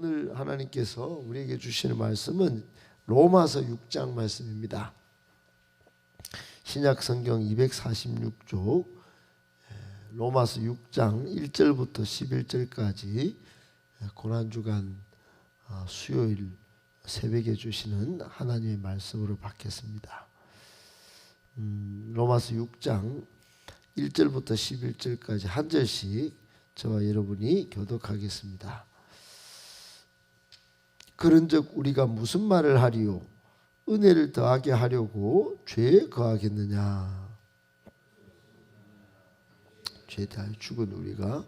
오늘 하나님께서 우리에게 주시는 말씀은 로마서 6장 말씀입니다. 신약 성경 246쪽 로마서 6장 1절부터 11절까지 고난주간 수요일 새벽에 주시는 하나님의 말씀으로 받겠습니다. 로마서 6장 1절부터 11절까지 한 절씩 저와 여러분이 교독하겠습니다. 그런즉 우리가 무슨 말을 하리요? 은혜를 더하게 하려고 죄에 거하겠느냐? 죄에 대하여 죽은 우리가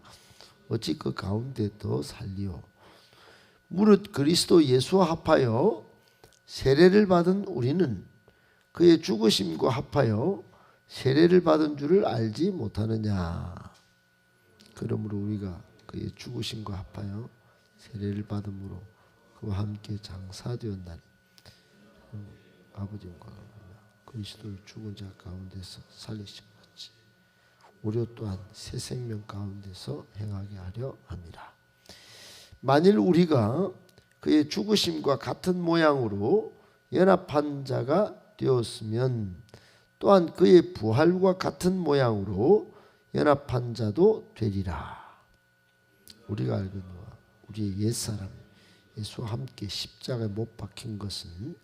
어찌 그 가운데 더 살리요? 무릇 그리스도 예수와 합하여 세례를 받은 우리는 그의 죽으심과 합하여 세례를 받은 줄을 알지 못하느냐? 그러므로 우리가 그의 죽으심과 합하여 세례를 받음으로 그와 함께 장사되었나니 아버지와 그리스도를 죽은 자 가운데서 살리심 같이 우리 또한 새 생명 가운데서 행하게 하려 함이라. 만일 우리가 그의 죽으심과 같은 모양으로 연합한 자가 되었으면 또한 그의 부활과 같은 모양으로 연합한 자도 되리라. 우리가 알거니와 우리의 옛사람 예수와 함께 십자가에 못 박힌 것은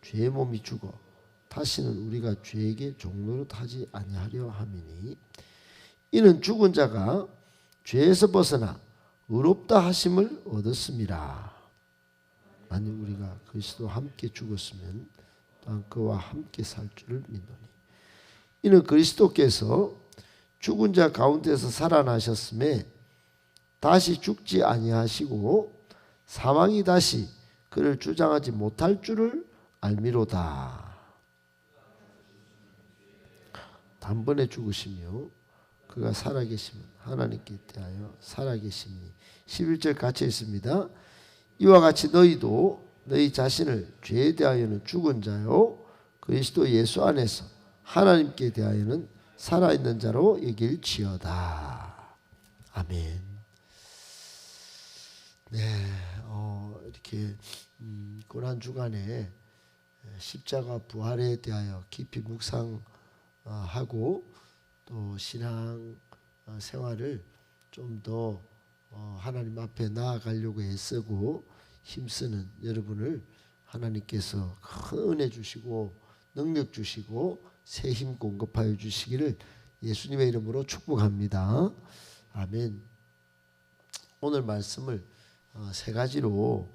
죄의 몸이 죽어 다시는 우리가 죄에게 종노릇하지 아니하려 함이니 이는 죽은 자가 죄에서 벗어나 의롭다 하심을 얻었음이라. 만일 우리가 그리스도와 함께 죽었으면 또한 그와 함께 살 줄을 믿노니 이는 그리스도께서 죽은 자 가운데서 살아나셨음에 다시 죽지 아니하시고 사망이 다시 그를 주장하지 못할 줄을 알미로다. 단번에 죽으시며 그가 살아계시면 하나님께 대하여 살아계시니 11절 같이 있습니다. 이와 같이 너희도 너희 자신을 죄에 대하여는 죽은 자요 그리스도 예수 안에서 하나님께 대하여는 살아있는 자로 여길지어다. 아멘. 네, 이렇게 고난 주간에 십자가 부활에 대하여 깊이 묵상하고 또 신앙 생활을 좀 더 하나님 앞에 나아가려고 애쓰고 힘쓰는 여러분을 하나님께서 큰 은혜 주시고 능력 주시고 새 힘 공급하여 주시기를 예수님의 이름으로 축복합니다. 아멘. 오늘 말씀을 세 가지로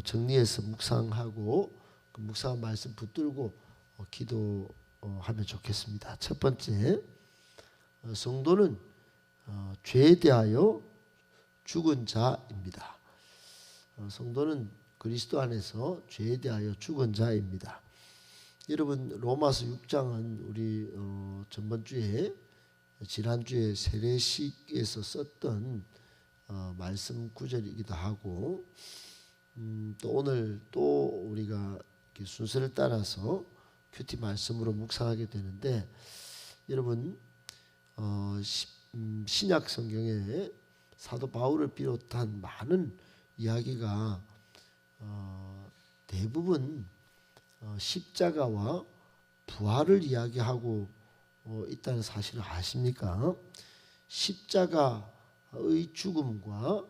정리해서 묵상하고 그 묵상한 말씀 붙들고 기도하면 좋겠습니다. 첫 번째, 성도는 죄에 대하여 죽은 자입니다. 성도는 그리스도 안에서 죄에 대하여 죽은 자입니다. 여러분 로마서 6장은 우리 전번주에 지난주에 세례식에서 썼던 말씀 구절이기도 하고 또 오늘 또 우리가 순서를 따라서 큐티 말씀으로 묵상하게 되는데 여러분 신약 성경에 사도 바울을 비롯한 많은 이야기가 대부분 십자가와 부활을 이야기하고 있다는 사실을 아십니까? 십자가의 죽음과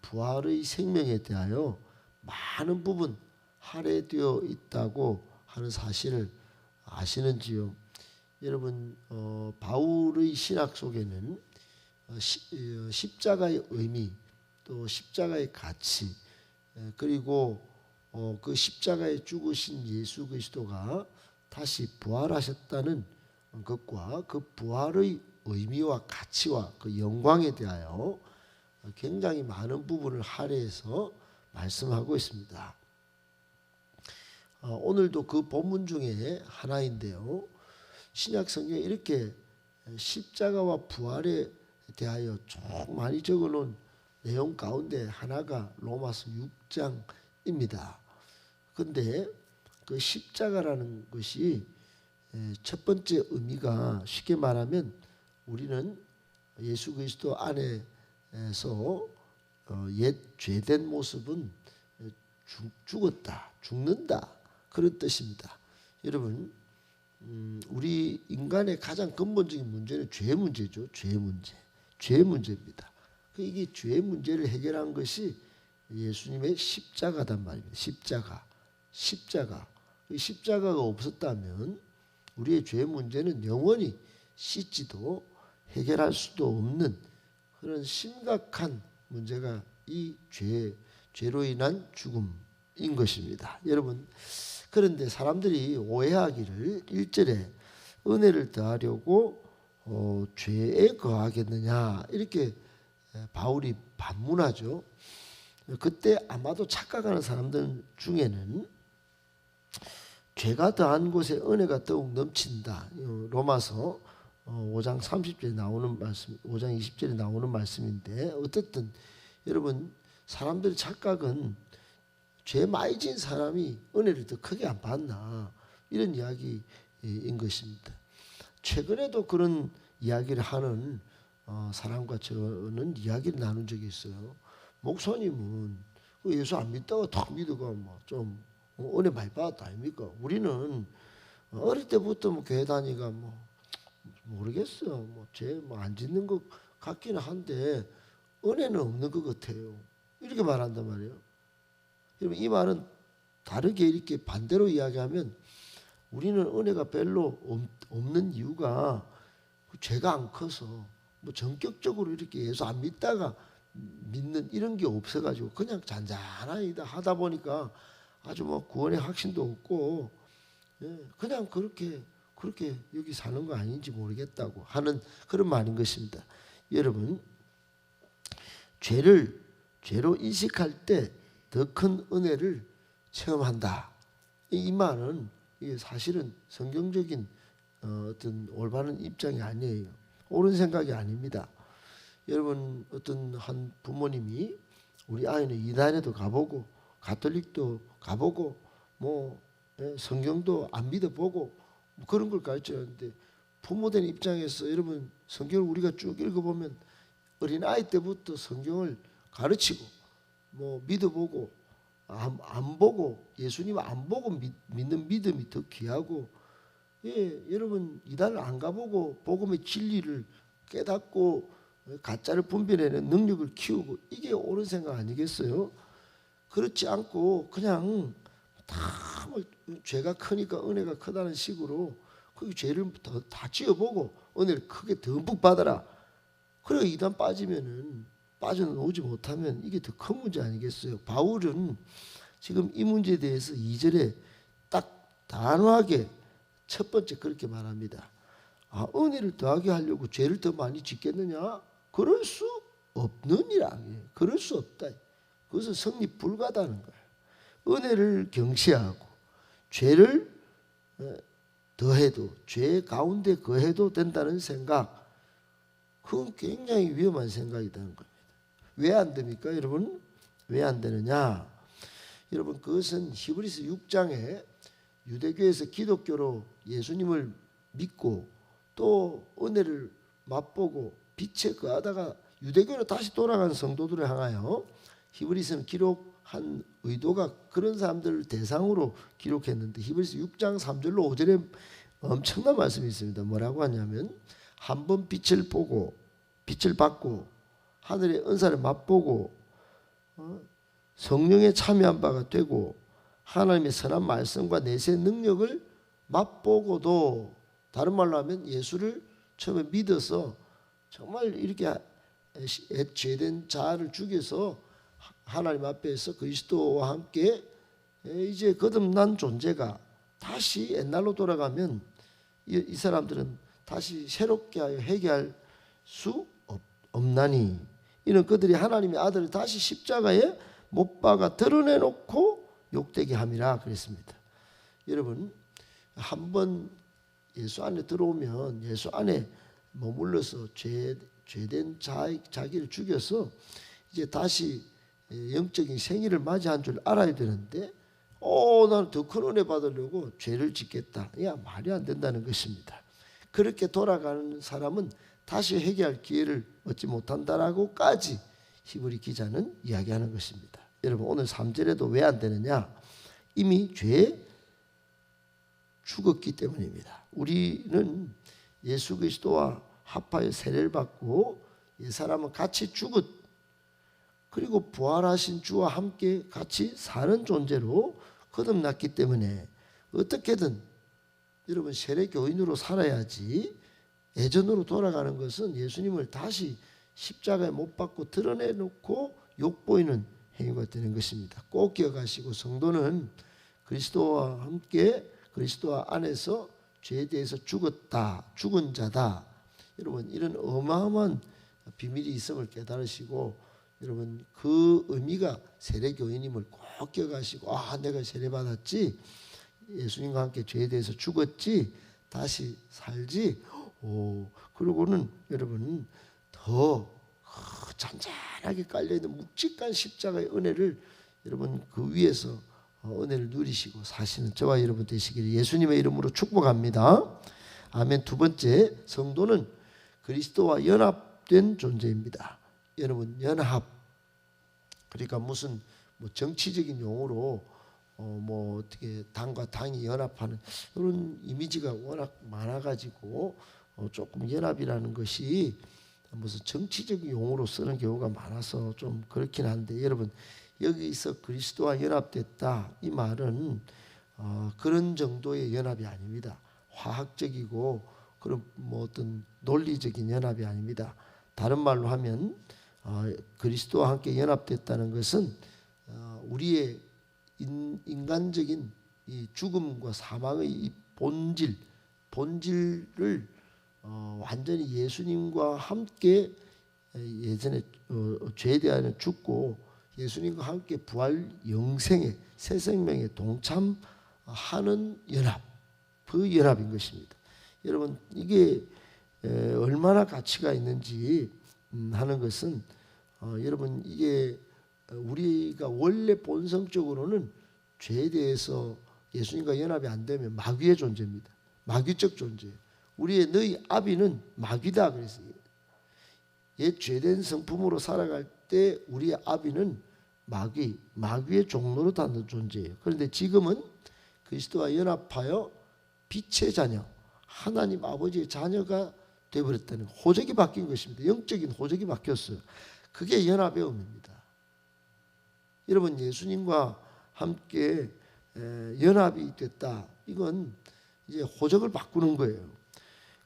부활의 생명에 대하여 많은 부분 할애되어 있다고 하는 사실을 아시는지요? 여러분 바울의 신학 속에는 십자가의 의미 또 십자가의 가치 그리고 그 십자가에 죽으신 예수 그리스도가 다시 부활하셨다는 것과 그 부활의 의미와 가치와 그 영광에 대하여 굉장히 많은 부분을 할애해서 말씀하고 있습니다. 오늘도 그 본문 중에 하나인데요. 신약 성경에 이렇게 십자가와 부활에 대하여 쭉 많이 적어놓은 내용 가운데 하나가 로마서 6장입니다. 그런데 그 십자가라는 것이 첫 번째 의미가 쉽게 말하면 우리는 예수 그리스도 안에서 옛 죄된 모습은 죽었다, 죽는다 그런 뜻입니다. 여러분, 우리 인간의 가장 근본적인 문제는 죄 문제죠. 죄 문제입니다. 이게 죄 문제를 해결한 것이 예수님의 십자가단 말입니다. 십자가. 십자가가 없었다면 우리의 죄 문제는 영원히 씻지도 해결할 수도 없는 그런 심각한 문제가 이 죄로 인한 죽음인 것입니다. 여러분, 그런데 사람들이 오해하기를 1절에 은혜를 더하려고 죄에 거하겠느냐 이렇게 바울이 반문하죠. 그때 아마도 착각하는 사람들 중에는 죄가 더한 곳에 은혜가 더욱 넘친다. 로마서 5장 30절에 나오는 말씀, 5장 20절에 나오는 말씀인데, 어쨌든 여러분, 사람들의 착각은 죄 많이 진 사람이 은혜를 더 크게 안 받나 이런 이야기인 것입니다. 최근에도 그런 이야기를 하는 사람과 저는 이야기를 나눈 적이 있어요. 목사님은 예수 안 믿다가 탁 믿어가 좀 은혜 많이 받았다 아닙니까? 우리는 어릴 때부터 교회 다니가 모르겠어. 죄 안 짓는 것 같기는 한데 은혜는 없는 것 같아요. 이렇게 말한단 말이에요. 여러분, 이 말은 다르게 이렇게 반대로 이야기하면 우리는 은혜가 별로 없는 이유가 죄가 안 커서 전격적으로 이렇게 예수 안 믿다가 믿는 이런 게 없어가지고 그냥 잔잔하게 하다 보니까 아주 구원의 확신도 없고 그냥 그렇게 여기 사는 거 아닌지 모르겠다고 하는 그런 말인 것입니다. 여러분, 죄로 인식할 때 더 큰 은혜를 체험한다. 이 말은 이게 사실은 성경적인 어떤 올바른 입장이 아니에요. 옳은 생각이 아닙니다. 여러분, 어떤 한 부모님이 우리 아이는 이단에도 가보고 가톨릭도 가보고 성경도 안 믿어보고 그런 걸 가르쳐야하는데, 부모된 입장에서 여러분 성경을 우리가 쭉 읽어보면 어린 아이 때부터 성경을 가르치고 믿어보고 안 보고 예수님 안 보고 믿는 믿음이 더 귀하고, 여러분 이단을 안 가보고 복음의 진리를 깨닫고 가짜를 분별해내는 능력을 키우고, 이게 옳은 생각 아니겠어요? 그렇지 않고 그냥 다 죄가 크니까 은혜가 크다는 식으로 그 죄를 다 지어보고 은혜를 크게 듬뿍 받아라. 그리고 이단 빠져나오지 못하면 이게 더 큰 문제 아니겠어요? 바울은 지금 이 문제에 대해서 2절에 딱 단호하게 첫 번째 그렇게 말합니다. 은혜를 더하게 하려고 죄를 더 많이 짓겠느냐? 그럴 수 없느니라. 그럴 수 없다. 그것은 성립 불가하다는 거예요. 은혜를 경시하고 죄를 더해도 죄 가운데 거해도 된다는 생각, 그건 굉장히 위험한 생각이라는 겁니다. 왜 안 됩니까, 여러분? 왜 안 되느냐? 여러분, 그것은 히브리서 6장에 유대교에서 기독교로 예수님을 믿고 또 은혜를 맛보고 빛에 거하다가 유대교로 다시 돌아간 성도들을 향하여 히브리서는 기록한 의도가 그런 사람들을 대상으로 기록했는데, 히브리서 6장 3절로 5절에 엄청난 말씀이 있습니다. 뭐라고 하냐면, 한 번 빛을 받고 하늘의 은사를 맛보고 성령에 참여한 바가 되고 하나님의 선한 말씀과 내세의 능력을 맛보고도, 다른 말로 하면 예수를 처음에 믿어서 정말 이렇게 죄된 자를 죽여서 하나님 앞에서 그리스도와 함께 이제 거듭난 존재가 다시 옛날로 돌아가면 이 사람들은 다시 새롭게 하여 회개할 수 없나니, 이는 그들이 하나님의 아들을 다시 십자가에 못 박아 드러내놓고 욕되게 함이라 그랬습니다. 여러분, 한번 예수 안에 들어오면 예수 안에 머물러서 죄된 자기를 죽여서 이제 다시 영적인 생일을 맞이한 줄 알아야 되는데, 나는 더 큰 은혜 받으려고 죄를 짓겠다. 말이 안 된다는 것입니다. 그렇게 돌아가는 사람은 다시 회개할 기회를 얻지 못한다라고까지 히브리 기자는 이야기하는 것입니다. 여러분 오늘 3절에도 왜 안 되느냐? 이미 죄에 죽었기 때문입니다. 우리는 예수 그리스도와 합하여 세례를 받고 옛사람은 같이 죽었, 그리고 부활하신 주와 함께 같이 사는 존재로 거듭났기 때문에 어떻게든 여러분 세례 교인으로 살아야지, 예전으로 돌아가는 것은 예수님을 다시 십자가에 못 박고 드러내놓고 욕보이는 행위가 되는 것입니다. 꼭 기억하시고, 성도는 그리스도와 함께 그리스도 안에서 죄에 대해서 죽었다, 죽은 자다. 여러분 이런 어마어마한 비밀이 있음을 깨달으시고, 여러분 그 의미가 세례교인임을 꼭 기억하시고, 내가 세례받았지, 예수님과 함께 죄에 대해서 죽었지, 다시 살지, 그러고는 여러분 더 잔잔하게 깔려있는 묵직한 십자가의 은혜를 여러분 그 위에서 은혜를 누리시고 사시는 저와 여러분 되시기를 예수님의 이름으로 축복합니다. 아멘. 두 번째, 성도는 그리스도와 연합된 존재입니다. 여러분 연합, 그러니까 무슨 뭐 정치적인 용어로 뭐 어떻게 당과 당이 연합하는 그런 이미지가 워낙 많아가지고 조금 연합이라는 것이 무슨 정치적인 용어로 쓰는 경우가 많아서 좀 그렇긴 한데, 여러분 여기서 그리스도와 연합됐다 이 말은 그런 정도의 연합이 아닙니다. 화학적이고 그런 뭐 어떤 논리적인 연합이 아닙니다. 다른 말로 하면 그리스도와 함께 연합됐다는 것은 우리의 인간적인 이 죽음과 사망의 이 본질을 완전히 예수님과 함께 예전에 죄에 대하여 죽고 예수님과 함께 부활 영생의 새 생명에 동참하는 연합, 그 연합인 것입니다. 여러분 이게 얼마나 가치가 있는지 하는 것은 여러분 이게 우리가 원래 본성적으로는 죄에 대해서 예수님과 연합이 안 되면 마귀의 존재입니다. 마귀적 존재. 우리의 너희 아비는 마귀다 그랬어요. 옛 죄된 성품으로 살아갈 때 우리의 아비는 마귀의 종로로 닿는 존재예요. 그런데 지금은 그리스도와 연합하여 빛의 자녀, 하나님 아버지의 자녀가 되어버렸다는 호적이 바뀐 것입니다. 영적인 호적이 바뀌었어요. 그게 연합의 의미입니다. 여러분 예수님과 함께 연합이 됐다. 이건 이제 호적을 바꾸는 거예요.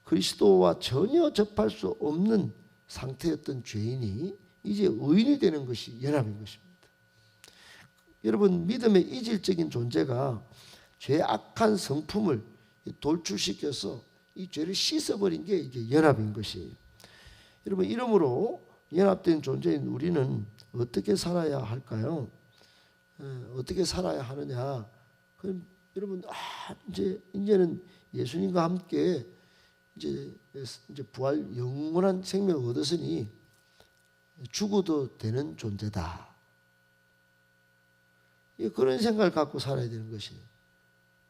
그리스도와 전혀 접할 수 없는 상태였던 죄인이 이제 의인이 되는 것이 연합인 것입니다. 여러분 믿음의 이질적인 존재가 죄악한 성품을 돌출시켜서 이 죄를 씻어버린 게 이게 연합인 것이에요. 여러분 이러므로 연합된 존재인 우리는 어떻게 살아야 할까요? 어떻게 살아야 하느냐? 그럼 여러분 이제는 예수님과 함께 이제 부활 영원한 생명을 얻었으니 죽어도 되는 존재다. 그런 생각을 갖고 살아야 되는 것이에요.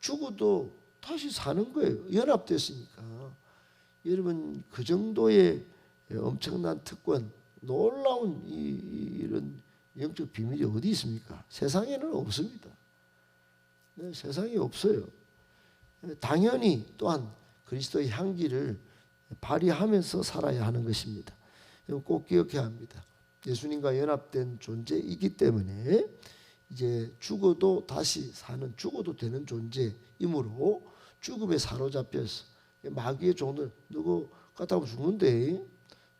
죽어도 다시 사는 거예요. 연합됐으니까. 여러분 그 정도의 엄청난 특권, 놀라운 이런 영적 비밀이 어디 있습니까? 세상에는 없습니다. 세상에 없어요. 당연히 또한 그리스도의 향기를 발휘하면서 살아야 하는 것입니다. 꼭 기억해야 합니다. 예수님과 연합된 존재이기 때문에 이제 죽어도 다시 사는, 죽어도 되는 존재이므로 죽음에 사로잡혀서 마귀의 종들, 누구 같다고 죽는데,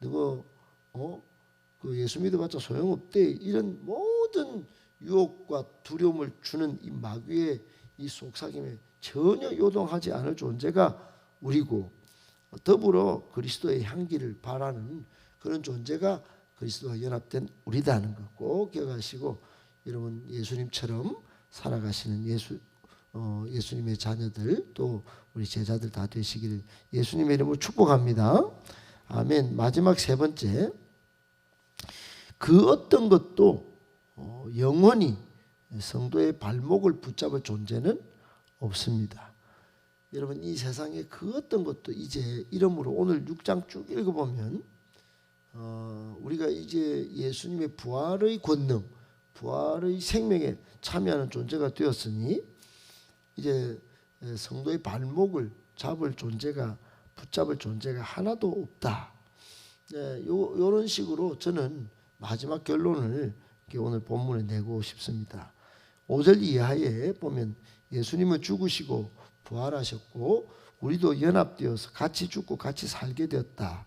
누구 그 예수 믿어봤자 소용없대, 이런 모든 유혹과 두려움을 주는 이 마귀의 이 속삭임에 전혀 요동하지 않을 존재가 우리고, 더불어 그리스도의 향기를 발하는 그런 존재가 그리스도와 연합된 우리다는 거 꼭 기억하시고, 여러분 예수님처럼 살아가시는 예수님의 자녀들, 또 우리 제자들 다 되시기를 예수님의 이름으로 축복합니다. 아멘. 마지막 세 번째, 그 어떤 것도 영원히 성도의 발목을 붙잡을 존재는 없습니다. 여러분 이 세상에 그 어떤 것도 이제 이름으로 오늘 6장 쭉 읽어보면 우리가 이제 예수님의 부활의 권능, 부활의 생명에 참여하는 존재가 되었으니 이제 성도의 발목을 붙잡을 존재가 하나도 없다. 이런 식으로 저는 마지막 결론을 오늘 본문에 내고 싶습니다. 5절 이하에 보면 예수님은 죽으시고 부활하셨고 우리도 연합되어서 같이 죽고 같이 살게 되었다.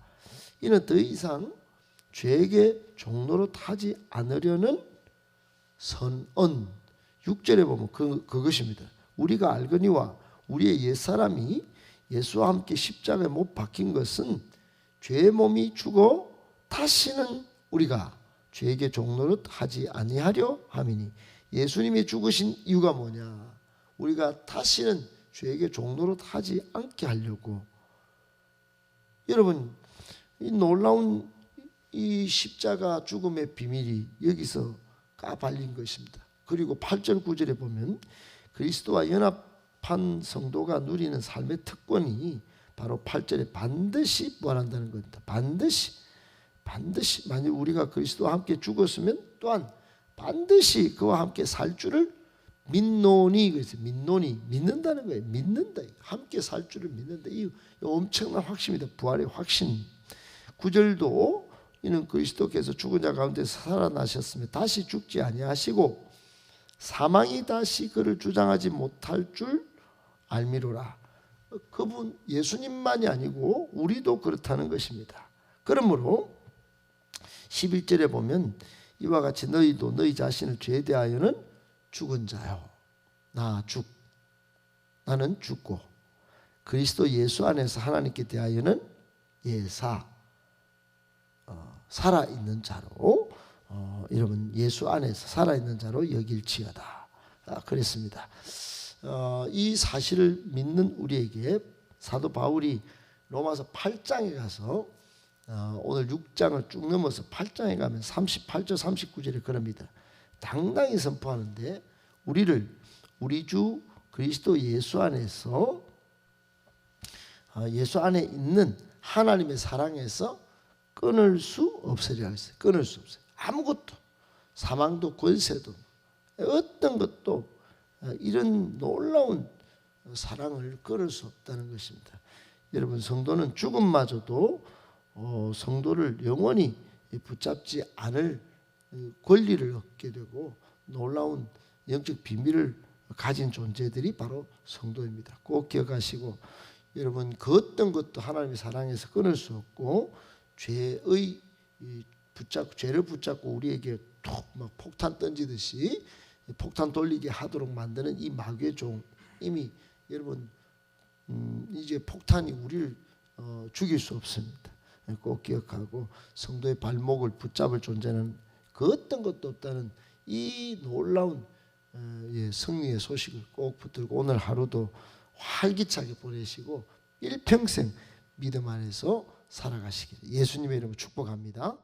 이는 더 이상 죄에게 종로로 타지 않으려는 선언. 6절에 보면 그것입니다. 우리가 알거니와 우리의 옛사람이 예수와 함께 십자가에 못 박힌 것은 죄의 몸이 죽어 다시는 우리가 죄에게 종로로 하지 아니하려 함이니. 예수님이 죽으신 이유가 뭐냐? 우리가 다시는 죄에게 종로로 하지 않게 하려고. 여러분, 이 놀라운 이 십자가 죽음의 비밀이 여기서 까발린 것입니다. 그리고 8절 9절에 보면 그리스도와 연합한 성도가 누리는 삶의 특권이 바로 8절에 반드시 부활한다는 겁니다. 반드시 만약 우리가 그리스도와 함께 죽었으면 또한 반드시 그와 함께 살 줄을 믿노니. 그래서 믿는다는 거예요. 믿는다. 함께 살 줄을 믿는다. 이 엄청난 확신입니다. 부활의 확신. 9절도 이는 그리스도께서 죽은 자 가운데서 살아나셨으며 다시 죽지 아니하시고 사망이 다시 그를 주장하지 못할 줄 알미로라. 그분 예수님만이 아니고 우리도 그렇다는 것입니다. 그러므로 11절에 보면 이와 같이 너희도 너희 자신을 죄에 대하여는 죽은 자요. 나는 죽고 그리스도 예수 안에서 하나님께 대하여는 살아있는 자로 여러분 예수 안에서 살아있는 자로 여길지어다. 그랬습니다. 이 사실을 믿는 우리에게 사도 바울이 로마서 8장에 가서 오늘 6장을 쭉 넘어서 8장에 가면 38절 39절에 그럽니다. 당당히 선포하는데 우리 주 그리스도 예수 안에서 예수 안에 있는 하나님의 사랑에서 끊을 수 없으리라 했어요. 끊을 수 없어요. 아무것도 사망도 권세도 어떤 것도 이런 놀라운 사랑을 끊을 수 없다는 것입니다. 여러분 성도는 죽음마저도 성도를 영원히 붙잡지 않을 권리를 얻게 되고 놀라운 영적 비밀을 가진 존재들이 바로 성도입니다. 꼭 기억하시고 여러분 그 어떤 것도 하나님의 사랑에서 끊을 수 없고 죄를 붙잡고 우리에게 톡 막 폭탄 던지듯이 폭탄 돌리게 하도록 만드는 이 마귀의 종 이미 여러분 이제 폭탄이 우리를 죽일 수 없습니다. 꼭 기억하고 성도의 발목을 붙잡을 존재는 그 어떤 것도 없다는 이 놀라운 승리의 소식을 꼭 붙들고 오늘 하루도 활기차게 보내시고 일평생 믿음 안에서 살아가시기를 예수님의 이름으로 축복합니다.